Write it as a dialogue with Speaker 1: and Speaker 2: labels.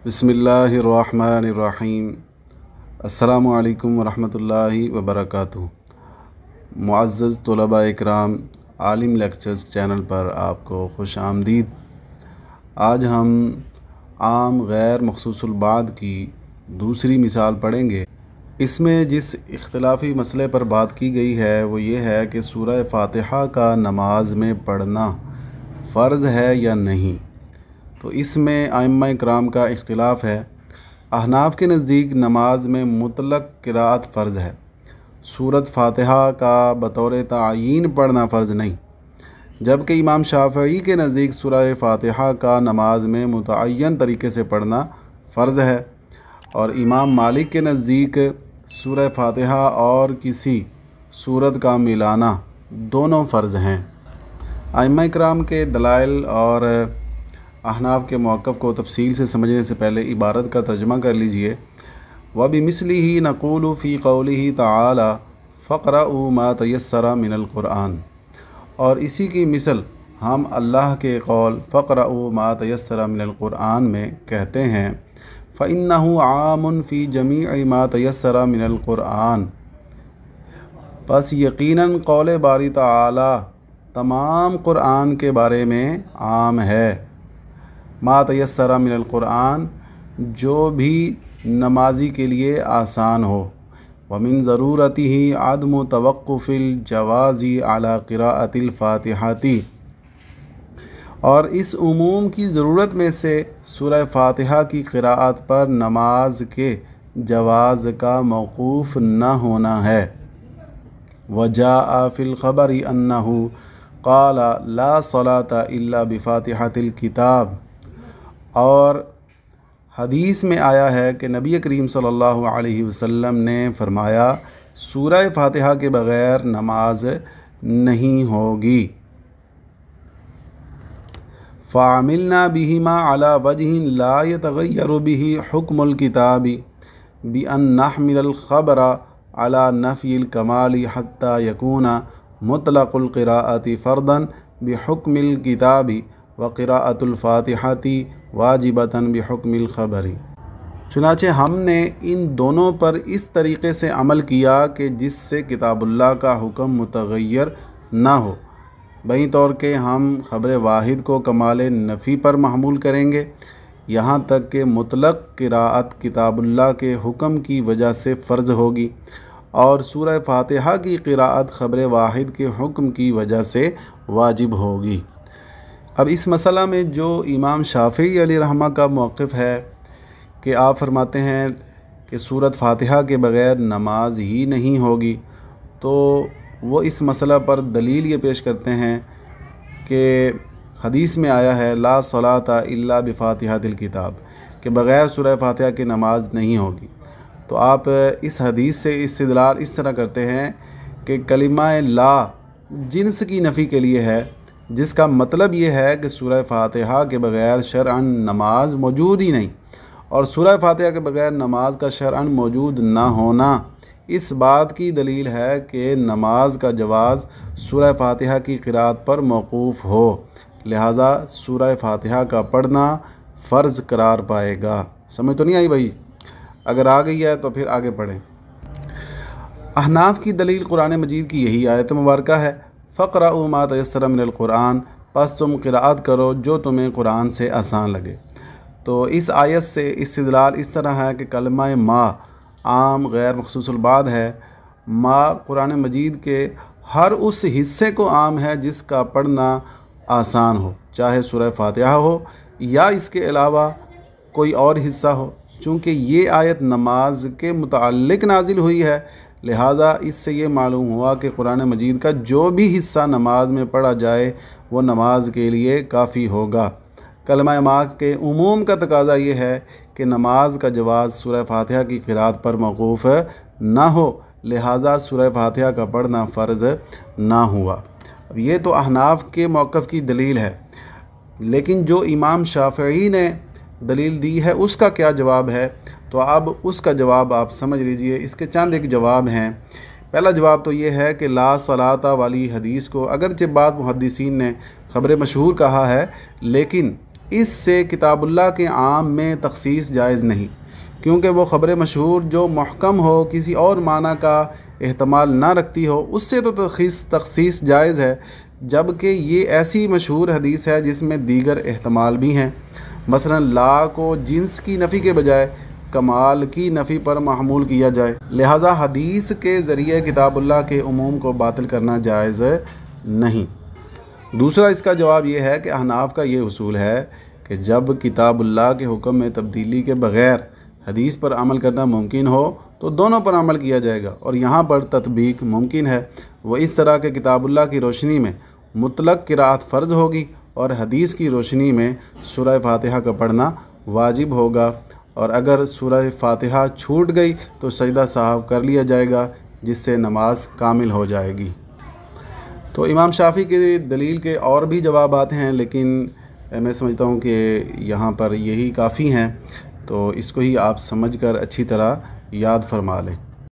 Speaker 1: बिस्मिल्लाहिर्रहमानिर्रहीम। अस्सलामु अलैकुम वरहमतुल्लाहि वबरकातुहू। मुअज़्ज़ज़ तलबा इकराम, आलिम लेक्चर्स चैनल पर आपको खुश आमदीद। आज हम आम गैर मखसूसुल बाद की दूसरी मिसाल पढ़ेंगे। इसमें जिस इख्तिलाफ़ी मसले पर बात की गई है वो ये है कि सूरह फ़ातिहा का नमाज में पढ़ना फ़र्ज़ है या नहीं। तो इसमें आइम्मा इकराम का इख्तिलाफ़ है। अहनाफ़ के नज़दीक नमाज में मुतलक क़िराअत फ़र्ज़ है, सूरत फ़ातिहा का बतौर तआयीन पढ़ना फ़र्ज़ नहीं। जबकि इमाम शाफ़ई के नज़दीक सूरह फ़ातिहा का नमाज में मुतअय्यन तरीके से पढ़ना फ़र्ज़ है, और इमाम मालिक के नज़दीक सूरह फ़ातिहा और किसी सूरत का मिलाना दोनों फ़र्ज़ हैं। आइम्मा इकराम के दलाइल और अहनाफ़ के मौक़िफ़ को तफ़सील से समझने से पहले इबारत का तर्जुमा कर लीजिए। व बिमिस्लिही नक़ूलु फ़ी क़ौलिही तआला फ़क़रऊ मा तयस्सरा मिनल क़ुरआन। और इसी की मिसल हम अल्लाह के कौल फ़क़रऊ मा तयस्सरा मिनल क़ुरआन में कहते हैं फ़इन्नहु आमुन फ़ी जमीअ मा तयस्सरा मिनल क़ुरआन। बस यकीनन कौल बारी तआला तमाम क़ुरआन के बारे में आम है। मा तयस्सरा मिनल क़ुरआन, जो भी नमाजी के लिए आसान हो। व मिन ज़रूरतिही अदमु तवक़्क़ुफ़िल जवाज़ी अला क़िराअतिल फ़ातिहाती। और इस उमूम की ज़रूरत में से सूरह फ़ातिहा की क़िराअत पर नमाज के जवाज़ का मौक़ूफ़ न होना है। वजाअ फ़िल ख़बरि अन्नहु क़ाला ला सलाता इल्ला बिफ़ातिहातिल किताब। और हदीस में आया है कि नबी करीम सल्लल्लाहु अलैहि वसल्लम ने फ़रमाया सूरह फ़ातिहा के बग़ैर नमाज नहीं होगी। फ़अमिलना बिहिमा अला वजहिन ला यतग़य्यरु बिही हुक्मुल किताबी बि अन नहमिलल ख़बरा अला नफ़िल कमाली हत्ता यकूना मुतलक़ुल क़िराअति फ़र्दन बिहुक्मिल किताबी व क़िराअतुल फ़ातिहाती वाजिबतन बिहुक्मिल ख़बरी। चुनाचे हमने इन दोनों पर इस तरीक़े से अमल किया कि जिससे किताबुल्लाह का हुक्म मुतग़य्यर ना हो। बही तौर के हम ख़बर वाहिद को कमाल नफ़ी पर महमूल करेंगे, यहाँ तक कि मुतलक़ क़िराअत किताबुल्लाह के हुक्म की वजह से फ़र्ज़ होगी, और सूरह फ़ातिहा की क़िराअत ख़बर वाहिद के हुक्म की वजह से वाजिब होगी। अब इस मसला में जो इमाम शाफ़ई अलैहिर्रहमा का मौक़िफ़ है कि आप फरमाते हैं कि सूरत फ़ातिहा के बग़ैर नमाज ही नहीं होगी, तो वो इस मसला पर दलील ये पेश करते हैं कि हदीस में आया है ला सलाता इल्ला बिफ़ातिहातिल किताब, के बग़ैर सूरह फ़ातिहा की नमाज नहीं होगी। तो आप इस हदीस से इस्तिदलाल इस तरह करते हैं कि कलिमा ला जिन्स की नफ़ी के लिए है, जिसका मतलब ये है कि सूरह फ़ातिहा के बग़ैर शरअन नमाज मौजूद ही नहीं, और सूरह फ़ातिहा के बग़ैर नमाज का शरअन मौजूद ना होना इस बात की दलील है कि नमाज का जवाज़ सूरह फ़ातिहा की क़िराअत पर मौक़ूफ़ हो, लिहाजा सूरह फ़ातिहा का पढ़ना फ़र्ज़ करार पाएगा। समझ तो नहीं आई भाई? अगर आ गई है तो फिर आगे पढ़ें। अहनाफ़ की दलील कुरान मजीद की यही आयत मुबारका है फ़क़रऊ मा तयस्सरा मिनल क़ुरआन, बस तुम क़िराअत करो जो तुम्हें कुरान से आसान लगे। तो इस आयत से इस्तिदलाल इस तरह है कि कलमा मा आम गैर मखसूसुल बाद है। मा कुरान मजीद के हर उस हिस्से को आम है जिसका पढ़ना आसान हो, चाहे सूरह फ़ातिहा हो या इसके अलावा कोई और हिस्सा हो। चूँकि ये आयत नमाज के मुताल्लिक़ नाजिल हुई है, लिहाजा इससे ये मालूम हुआ कि कुरान मजीद का जो भी हिस्सा नमाज में पढ़ा जाए वो नमाज के लिए काफ़ी होगा। कलमा मा के उमूम का तकाज़ा ये है कि नमाज का जवाज़ सूरह फ़ातिहा की क़िराअत पर मौक़ूफ़ ना हो, लिहाजा सूरह फ़ातिहा का पढ़ना फ़र्ज़ ना हुआ। अब ये तो अहनाफ़ के मौक़िफ़ की दलील है, लेकिन जो इमाम शाफ़ई ने दलील दी है उसका क्या जवाब है, तो अब उसका जवाब आप समझ लीजिए। इसके चंद एक जवाब हैं। पहला जवाब तो ये है कि ला सलाता वाली हदीस को अगरचे बाद मुहद्दिसीन ने ख़बर मशहूर कहा है, लेकिन اس سے کتاب اللہ کے عام میں تخصیص جائز نہیں، کیونکہ وہ خبر مشہور جو محکم ہو، کسی اور معنی کا احتمال نہ رکھتی ہو، اس سے تو تخصیص جائز ہے، جبکہ یہ ایسی مشہور حدیث ہے جس میں دیگر احتمال بھی ہیں۔ مثلا لا کو جنس کی نفی کے بجائے کمال کی نفی پر محمول کیا جائے، لہذا حدیث کے ذریعے کتاب اللہ کے عموم کو باطل کرنا جائز نہیں۔ دوسرا اس کا جواب یہ ہے کہ احناف کا یہ اصول ہے کہ جب کتاب اللہ کے حکم میں تبدیلی کے بغیر حدیث پر عمل کرنا ممکن ہو تو دونوں پر عمل کیا جائے گا، اور یہاں پر تطبیق ممکن ہے۔ وہ اس طرح کہ کتاب اللہ کی روشنی میں مطلق قرأت فرض ہوگی اور حدیث کی روشنی میں سورہ فاتحہ کا پڑھنا واجب ہوگا، اور اگر سورہ فاتحہ چھوٹ گئی تو سجدہ سہو کر لیا جائے گا، جس سے نماز کامل ہو جائے گی۔ تو امام شافعی کی دلیل کے اور بھی جوابات ہیں، لیکن میں سمجھتا ہوں کہ یہاں پر یہی کافی ہیں، تو اس کو ہی آپ سمجھ کر اچھی طرح یاد فرما لیں۔